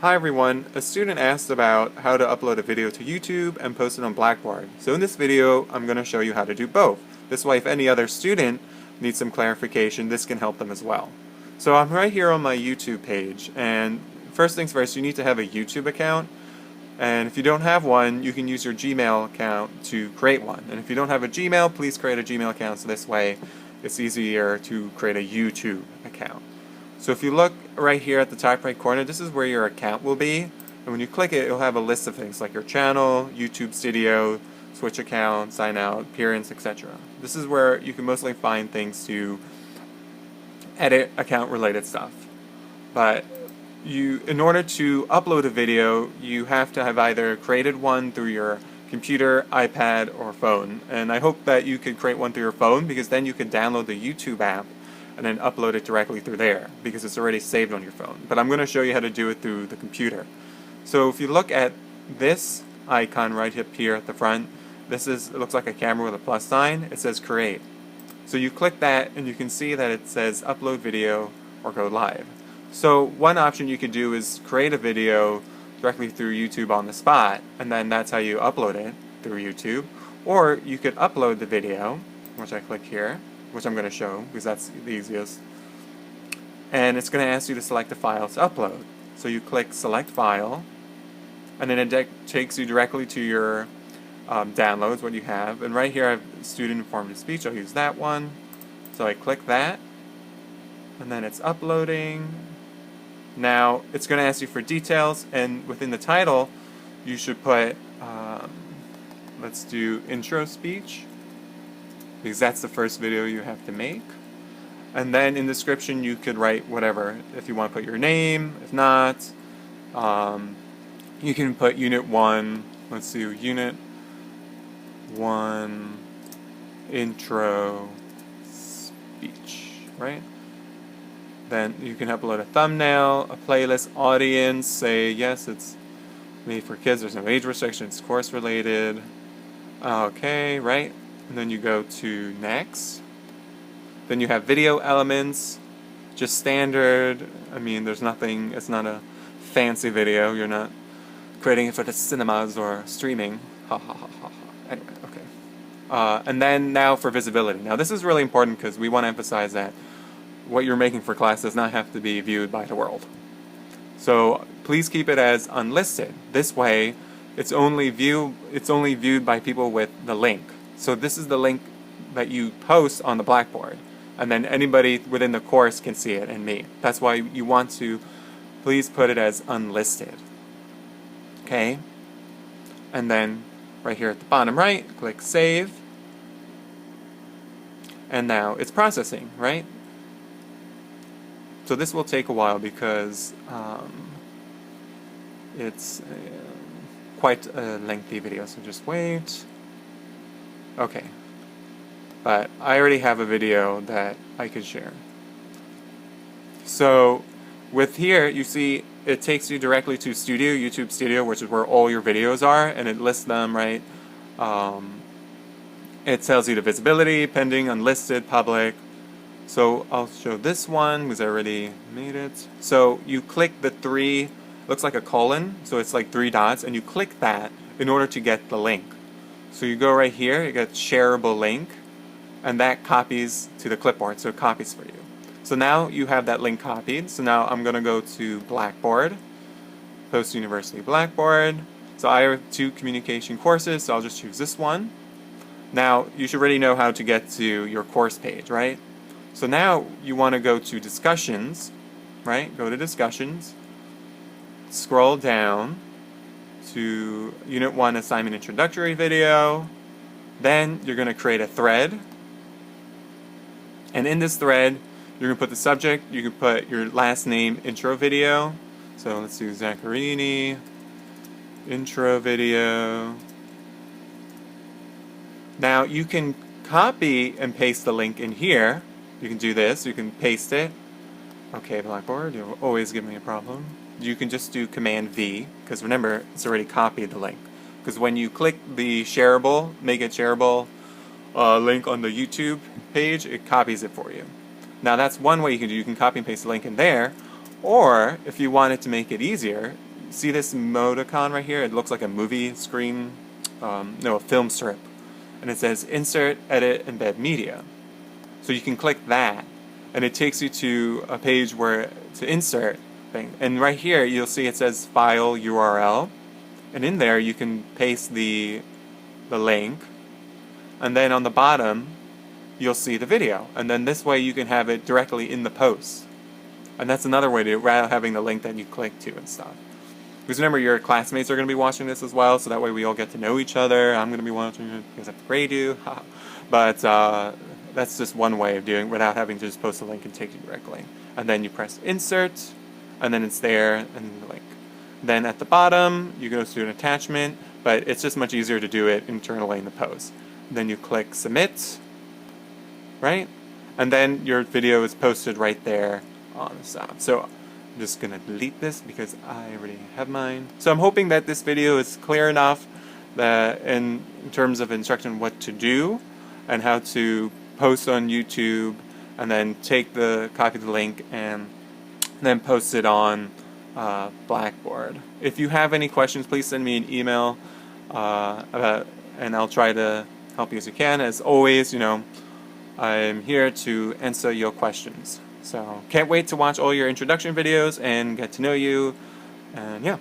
Hi everyone, a student asked about how to upload a video to YouTube and post it on Blackboard. So in this video, I'm going to show you how to do both. This way, if any other student needs some clarification, this can help them as well. So I'm right here on my YouTube page, and first things first, you need to have a YouTube account. And if you don't have one, you can use your Gmail account to create one. And if you don't have a Gmail, please create a Gmail account so this way it's easier to create a YouTube account. So if you look right here at the top right corner, this is where your account will be. And when you click it, it'll have a list of things like your channel, YouTube Studio, Switch account, sign out, appearance, etc. This is where you can mostly find things to edit account related stuff. But in order to upload a video, you have to have either created one through your computer, iPad, or phone. And I hope that you could create one through your phone, because then you can download the YouTube app and then upload it directly through there, because it's already saved on your phone. But I'm going to show you how to do it through the computer. So if you look at this icon right up here at the front, it looks like a camera with a plus sign. It says create. So you click that and you can see that it says upload video or go live. So one option you could do is create a video directly through YouTube on the spot, and then that's how you upload it through YouTube. Or you could upload the video, which I click here, which I'm going to show because that's the easiest. And it's going to ask you to select a file to upload. So you click select file, and then it takes you directly to your downloads, what you have. And right here I have student informative speech. I'll use that one. So I click that, and then it's uploading. Now it's going to ask you for details, and within the title you should put, let's do intro speech, because that's the first video you have to make. And then in the description you could write whatever, if you want to put your name. If not, you can put Unit 1, let's do Unit 1 Intro Speech, right? Then you can upload a thumbnail, a playlist, audience, say yes, it's made for kids, there's no age restriction, it's course related. Okay, right? And then you go to next. Then you have video elements, just standard. I mean, there's nothing, it's not a fancy video. You're not creating it for the cinemas or streaming. Ha ha ha ha ha. Anyway, okay. And then now for visibility. Now this is really important because we want to emphasize that what you're making for class does not have to be viewed by the world. So please keep it as unlisted. This way, it's only viewed by people with the link. So this is the link that you post on the Blackboard, and then anybody within the course can see it and me. That's why you want to please put it as unlisted. Okay? And then right here at the bottom right, click save. And now it's processing, right? So this will take a while because it's quite a lengthy video, so just wait. Okay, but I already have a video that I could share. So with here, you see it takes you directly to Studio, YouTube Studio, which is where all your videos are, and it lists them, right? It tells you the visibility, pending, unlisted, public. So I'll show this one because I already made it. So you click the three, looks like a colon, so it's like 3 dots, and you click that in order to get the link. So you go right here, you get shareable link, and that copies to the clipboard, so it copies for you. So now you have that link copied. So now I'm going to go to Blackboard, Post-University Blackboard. So I have 2 communication courses, so I'll just choose this one. Now you should already know how to get to your course page, right? So now you want to go to discussions, right? Go to discussions, scroll down to Unit 1 Assignment Introductory Video. Then you're going to create a thread. And in this thread, you're going to put the subject, you can put your last name, intro video. So let's do Zaccarini, intro video. Now you can copy and paste the link in here. You can do this, you can paste it. Okay, Blackboard, you'll always give me a problem. You can just do Command V, because remember, it's already copied the link. Because when you click the shareable, make it shareable link on the YouTube page, it copies it for you. Now that's one way you can do. You can copy and paste the link in there, or if you wanted to make it easier, see this emoticon right here? It looks like a movie screen, no, a film strip. And it says Insert, Edit, Embed Media. So you can click that, and it takes you to a page where to insert thing. And right here, you'll see it says File URL. And in there, you can paste the link. And then on the bottom, you'll see the video. And then this way, you can have it directly in the post. And that's another way to, rather having the link that you click to and stuff. Because remember, your classmates are going to be watching this as well, so that way we all get to know each other. I'm going to be watching it because I have to grade you. But that's just one way of doing it without having to just post a link and take you directly. And then you press Insert, and then it's there, and the link. Then at the bottom, you go to an attachment, but it's just much easier to do it internally in the post. Then you click Submit, right? And then your video is posted right there on the top. So I'm just going to delete this because I already have mine. So I'm hoping that this video is clear enough that in terms of instruction what to do and how to post on YouTube, and then copy the link and then post it on Blackboard. If you have any questions, please send me an email and I'll try to help you as you can. As always, I'm here to answer your questions. So can't wait to watch all your introduction videos and get to know you, and yeah.